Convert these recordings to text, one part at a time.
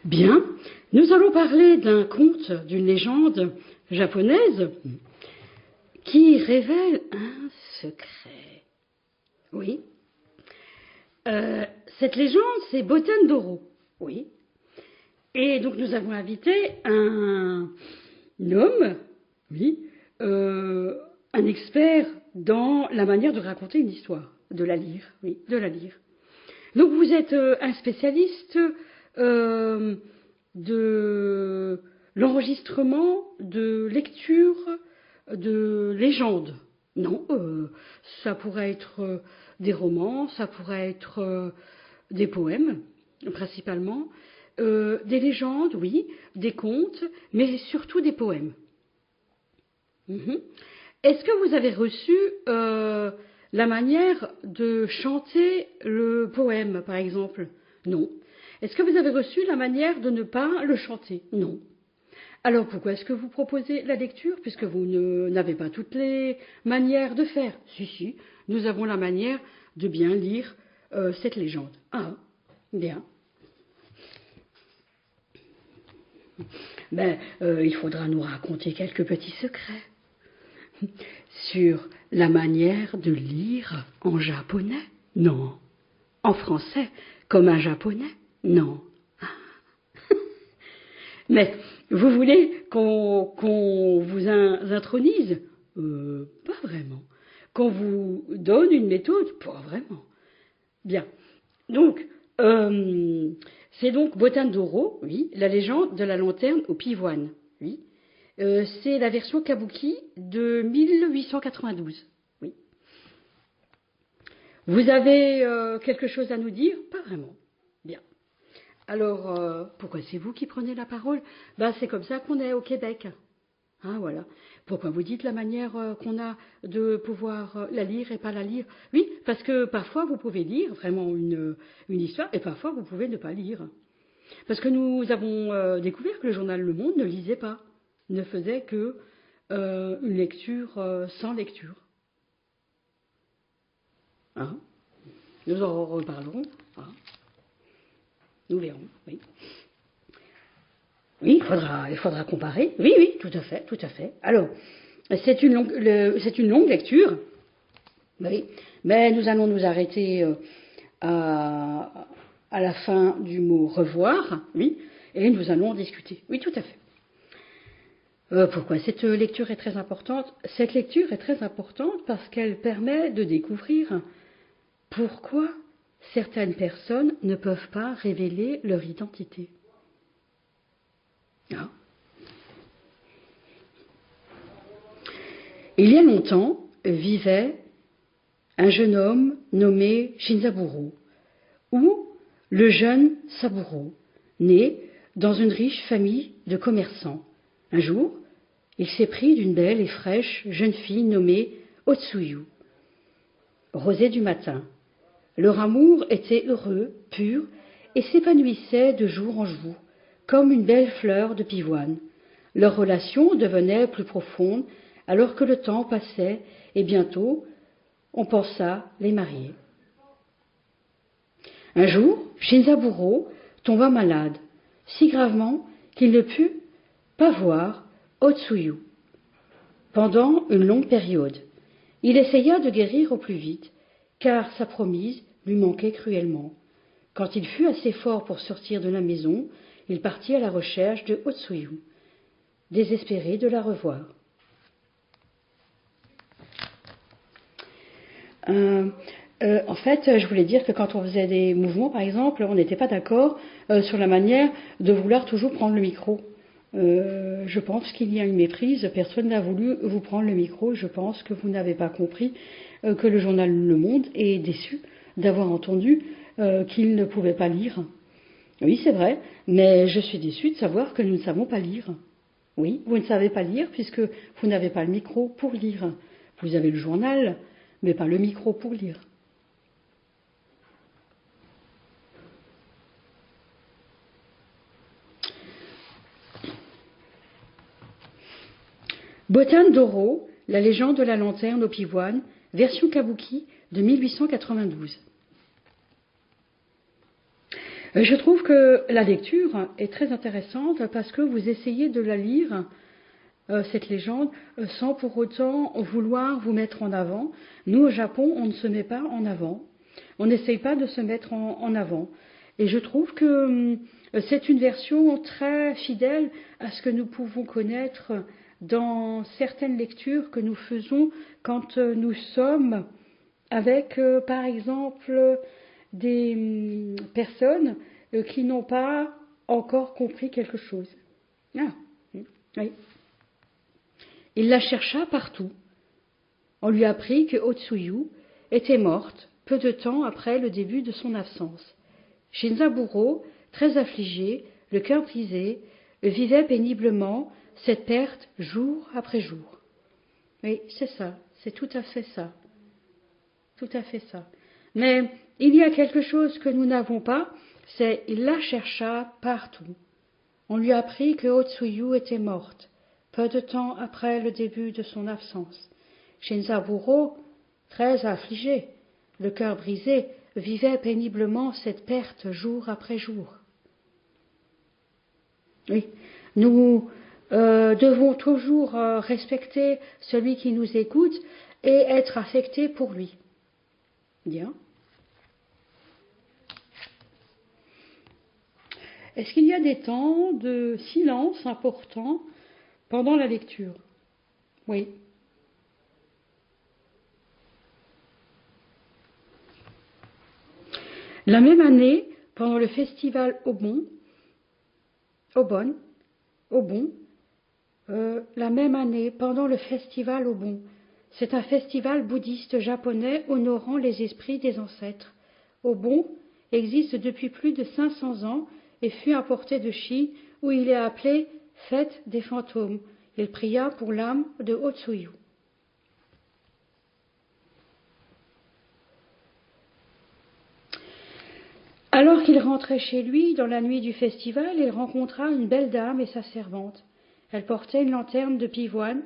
Bien, nous allons parler d'un conte, d'une légende japonaise qui révèle un secret. Oui. Cette légende, c'est Botendoro. Oui. Et donc nous avons invité un homme, oui, un expert dans la manière de raconter une histoire, de la lire, oui, de la lire. Donc vous êtes un spécialiste de l'enregistrement de lecture de légendes. Non, ça pourrait être des romans, ça pourrait être des poèmes, principalement, des légendes, oui, des contes, mais surtout des poèmes. Est-ce que vous avez reçu la manière de chanter le poème, par exemple? Non. Est-ce que vous avez reçu la manière de ne pas le chanter? Non. Alors pourquoi est-ce que vous proposez la lecture, puisque vous n'avez pas toutes les manières de faire? Si, nous avons la manière de bien lire cette légende. Ah, bien. Ben, il faudra nous raconter quelques petits secrets sur la manière de lire en japonais. Non. En français, comme un japonais. Non. Mais vous voulez qu'on vous intronise? Pas vraiment. Qu'on vous donne une méthode? Pas vraiment. Bien. Donc, c'est donc Botendoro, oui, la légende de la lanterne au pivoine, oui. C'est la version kabuki de 1892, oui. Vous avez quelque chose à nous dire? Pas vraiment. Bien. Alors, pourquoi c'est vous qui prenez la parole? Ben, c'est comme ça qu'on est au Québec. Ah, voilà. Pourquoi vous dites la manière qu'on a de pouvoir la lire et pas la lire? Oui, parce que parfois vous pouvez lire vraiment une histoire et parfois vous pouvez ne pas lire. Parce que nous avons découvert que le journal Le Monde ne lisait pas, ne faisait que une lecture sans lecture. Hein? Nous en reparlerons. Hein? Nous verrons, oui. Oui, il faudra comparer. Oui, tout à fait. Alors, c'est une longue lecture, oui, mais nous allons nous arrêter à la fin du mot revoir, oui, et nous allons en discuter. Oui, tout à fait. Pourquoi cette lecture est très importante? Cette lecture est très importante parce qu'elle permet de découvrir pourquoi certaines personnes ne peuvent pas révéler leur identité. Ah. Il y a longtemps vivait un jeune homme nommé Shinzaburo, ou le jeune Saburo, né dans une riche famille de commerçants. Un jour, il s'est pris d'une belle et fraîche jeune fille nommée Otsuyu. Rosée du matin, leur amour était heureux, pur, et s'épanouissait de jour en jour, comme une belle fleur de pivoine. Leur relation devenait plus profonde alors que le temps passait et bientôt on pensa les marier. Un jour, Shinzaburo tomba malade, si gravement qu'il ne put pas voir Otsuyu pendant une longue période. Il essaya de guérir au plus vite, car sa promise lui manquait cruellement. Quand il fut assez fort pour sortir de la maison, il partit à la recherche de Otsuyu, désespéré de la revoir. En fait, je voulais dire que quand on faisait des mouvements, par exemple, on n'était pas d'accord sur la manière de vouloir toujours prendre le micro. Je pense qu'il y a une méprise. Personne n'a voulu vous prendre le micro. Je pense que vous n'avez pas compris que le journal Le Monde est déçu d'avoir entendu qu'il ne pouvait pas lire. Oui, c'est vrai, mais je suis déçue de savoir que nous ne savons pas lire. Oui, vous ne savez pas lire puisque vous n'avez pas le micro pour lire. Vous avez le journal, mais pas le micro pour lire. Botendoro, la légende de la lanterne au pivoine, version kabuki de 1892. Je trouve que la lecture est très intéressante parce que vous essayez de la lire, cette légende, sans pour autant vouloir vous mettre en avant. Nous, au Japon, on ne se met pas en avant. On n'essaye pas de se mettre en avant. Et je trouve que c'est une version très fidèle à ce que nous pouvons connaître dans certaines lectures que nous faisons quand nous sommes avec, par exemple, des personnes qui n'ont pas encore compris quelque chose. Ah, oui. Il la chercha partout. On lui apprit que Otsuyu était morte peu de temps après le début de son absence. Shinzaburo, très affligé, le cœur brisé, vivait péniblement cette perte jour après jour. Oui, c'est ça, c'est tout à fait ça. Tout à fait ça. Mais il y a quelque chose que nous n'avons pas, c'est il la chercha partout. On lui apprit que Otsuyu était morte, peu de temps après le début de son absence. Shinzaburo, très affligé, le cœur brisé, vivait péniblement cette perte jour après jour. Oui, nous devons toujours respecter celui qui nous écoute et être affectés pour lui. Bien. Est-ce qu'il y a des temps de silence importants pendant la lecture? Oui. La même année, pendant le festival Obon, la même année, pendant le festival Obon, c'est un festival bouddhiste japonais honorant les esprits des ancêtres. Obon existe depuis plus de 500 ans et fut apporté de Chine où il est appelé Fête des fantômes. Il pria pour l'âme de Otsuyu. Alors qu'il rentrait chez lui, dans la nuit du festival, il rencontra une belle dame et sa servante. Elle portait une lanterne de pivoine.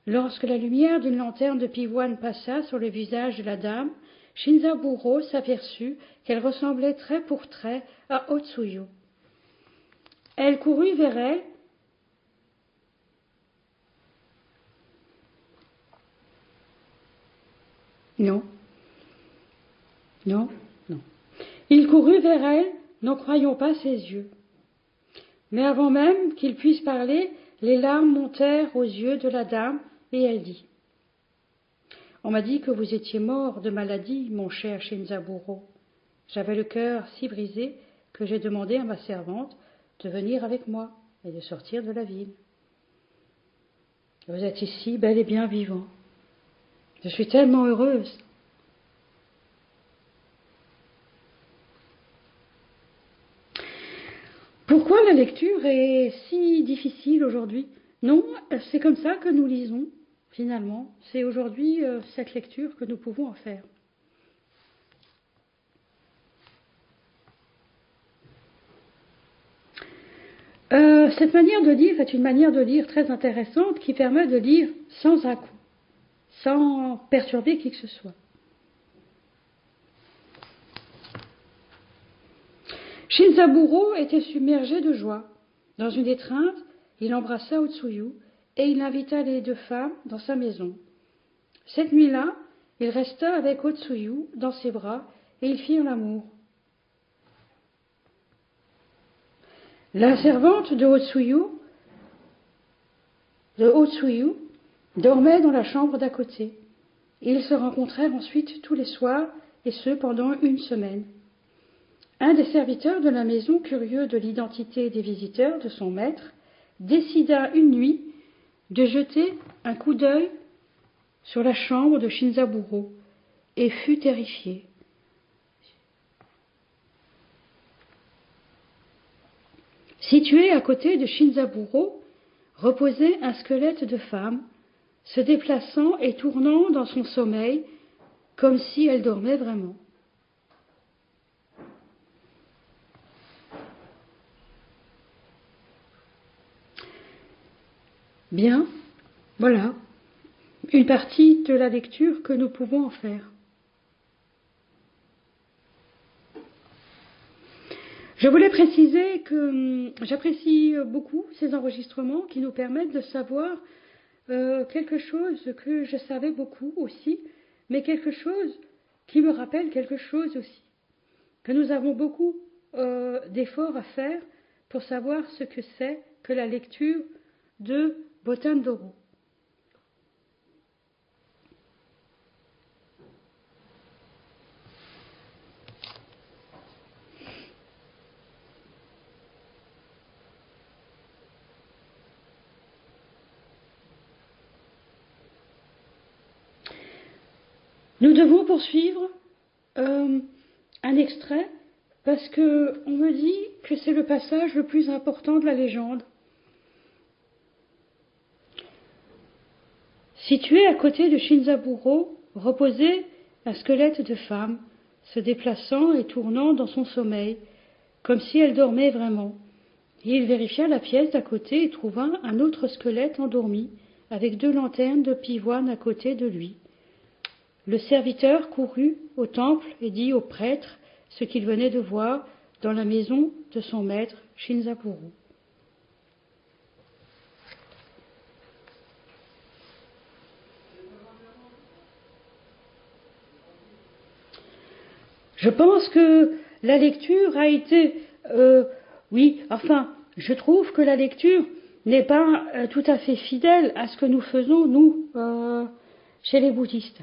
Lorsque la lumière d'une lanterne de pivoine passa sur le visage de la dame, Shinzaburo s'aperçut qu'elle ressemblait trait pour trait à Otsuyu. Elle courut vers elle. Non. Il courut vers elle, n'en croyant pas ses yeux. Mais avant même qu'il puisse parler, les larmes montèrent aux yeux de la dame, et elle dit « On m'a dit que vous étiez mort de maladie, mon cher Shinzaburo. J'avais le cœur si brisé que j'ai demandé à ma servante de venir avec moi et de sortir de la ville. Vous êtes ici, bel et bien vivant. Je suis tellement heureuse. » Pourquoi la lecture est si difficile aujourd'hui? Non, c'est comme ça que nous lisons, finalement. C'est aujourd'hui cette lecture que nous pouvons en faire. Cette manière de lire est une manière de lire très intéressante qui permet de lire sans à-coup, sans perturber qui que ce soit. Shinzaburo était submergé de joie. Dans une étreinte, il embrassa Otsuyu et il invita les deux femmes dans sa maison. Cette nuit-là, il resta avec Otsuyu dans ses bras et ils firent l'amour. La servante de Otsuyu dormait dans la chambre d'à côté. Ils se rencontrèrent ensuite tous les soirs et ce pendant une semaine. Un des serviteurs de la maison, curieux de l'identité des visiteurs de son maître, décida une nuit de jeter un coup d'œil sur la chambre de Shinzaburo et fut terrifié. Situé à côté de Shinzaburo, reposait un squelette de femme, se déplaçant et tournant dans son sommeil comme si elle dormait vraiment. Bien, voilà, une partie de la lecture que nous pouvons en faire. Je voulais préciser que j'apprécie beaucoup ces enregistrements qui nous permettent de savoir quelque chose que je savais beaucoup aussi, mais quelque chose qui me rappelle quelque chose aussi, que nous avons beaucoup d'efforts à faire pour savoir ce que c'est que la lecture de Botan Doro. Nous devons poursuivre un extrait parce que on me dit que c'est le passage le plus important de la légende. Situé à côté de Shinzaburo, reposait un squelette de femme, se déplaçant et tournant dans son sommeil, comme si elle dormait vraiment. Et il vérifia la pièce d'à côté et trouva un autre squelette endormi, avec 2 lanternes de pivoine à côté de lui. Le serviteur courut au temple et dit au prêtre ce qu'il venait de voir dans la maison de son maître Shinzaburo. Je pense que la lecture a été... je trouve que la lecture n'est pas tout à fait fidèle à ce que nous faisons, nous, chez les bouddhistes.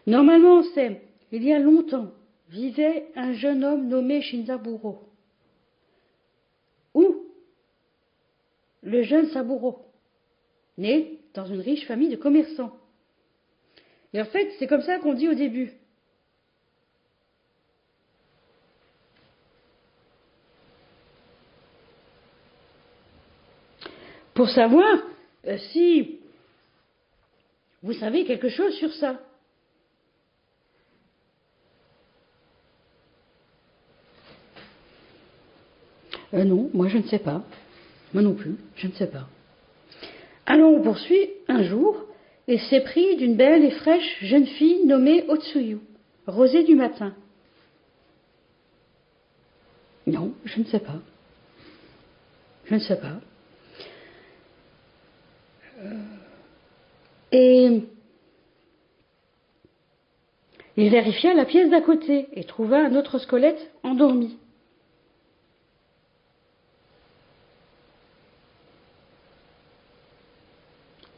Normalement, c'est, il y a longtemps, vivait un jeune homme nommé Shinzaburo. Ou le jeune Saburo, né dans une riche famille de commerçants. Et en fait, c'est comme ça qu'on dit au début. Pour savoir si vous savez quelque chose sur ça. Non, moi je ne sais pas. Moi non plus, je ne sais pas. Alors on poursuit un jour et s'est pris d'une belle et fraîche jeune fille nommée Otsuyu, rosée du matin. Non, je ne sais pas. Je ne sais pas. Et il vérifia la pièce d'à côté et trouva un autre squelette endormi.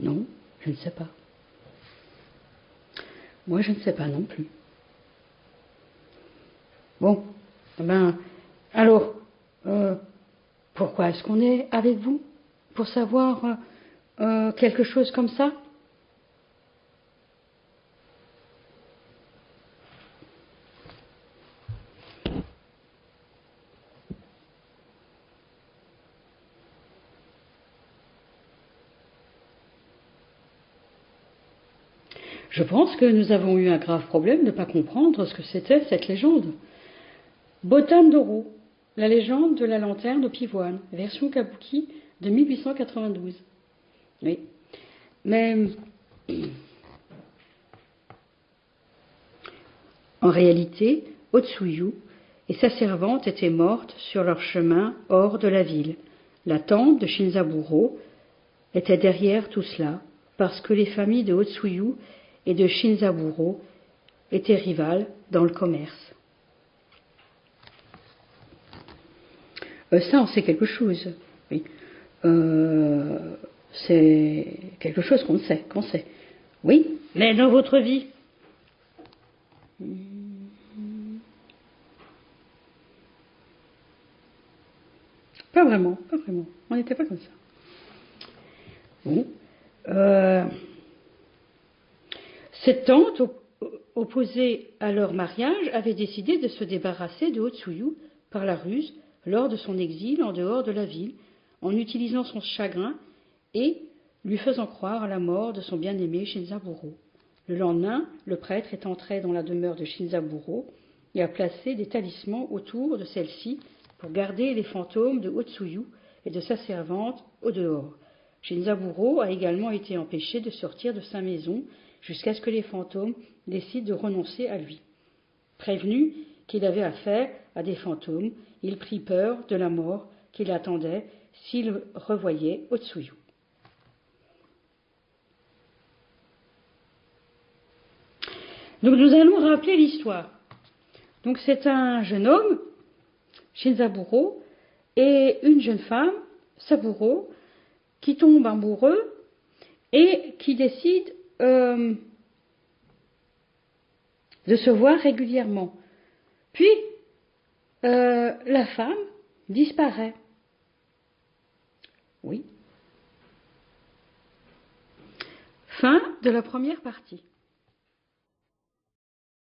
Non, je ne sais pas. Moi, je ne sais pas non plus. Bon, alors, pourquoi est-ce qu'on est avec vous? Pour savoir quelque chose comme ça? Je pense que nous avons eu un grave problème de ne pas comprendre ce que c'était cette légende. Botan Doro, la légende de la lanterne au pivoine, version kabuki de 1892. Oui. Mais en réalité, Otsuyu et sa servante étaient mortes sur leur chemin hors de la ville. La tante de Shinzaburo était derrière tout cela, parce que les familles de Otsuyu et de Shinzaburo étaient rivales dans le commerce. Ça, on sait quelque chose. Oui. C'est quelque chose qu'on sait. Oui, mais dans votre vie. Pas vraiment. On n'était pas comme ça. Bon. Cette tante, opposée à leur mariage, avait décidé de se débarrasser de Otsuyu par la ruse lors de son exil en dehors de la ville, en utilisant son chagrin et lui faisant croire à la mort de son bien-aimé Shinzaburo. Le lendemain, le prêtre est entré dans la demeure de Shinzaburo et a placé des talismans autour de celle-ci pour garder les fantômes de Otsuyu et de sa servante au dehors. Shinzaburo a également été empêché de sortir de sa maison jusqu'à ce que les fantômes décident de renoncer à lui. Prévenus, qu'il avait affaire à des fantômes. Il prit peur de la mort qui l'attendait s'il revoyait Otsuyu. Donc nous allons rappeler l'histoire. Donc c'est un jeune homme, Shinzaburo, et une jeune femme, Saburo, qui tombent amoureux et qui décident de se voir régulièrement. Puis la femme disparaît. Oui. Fin de la première partie.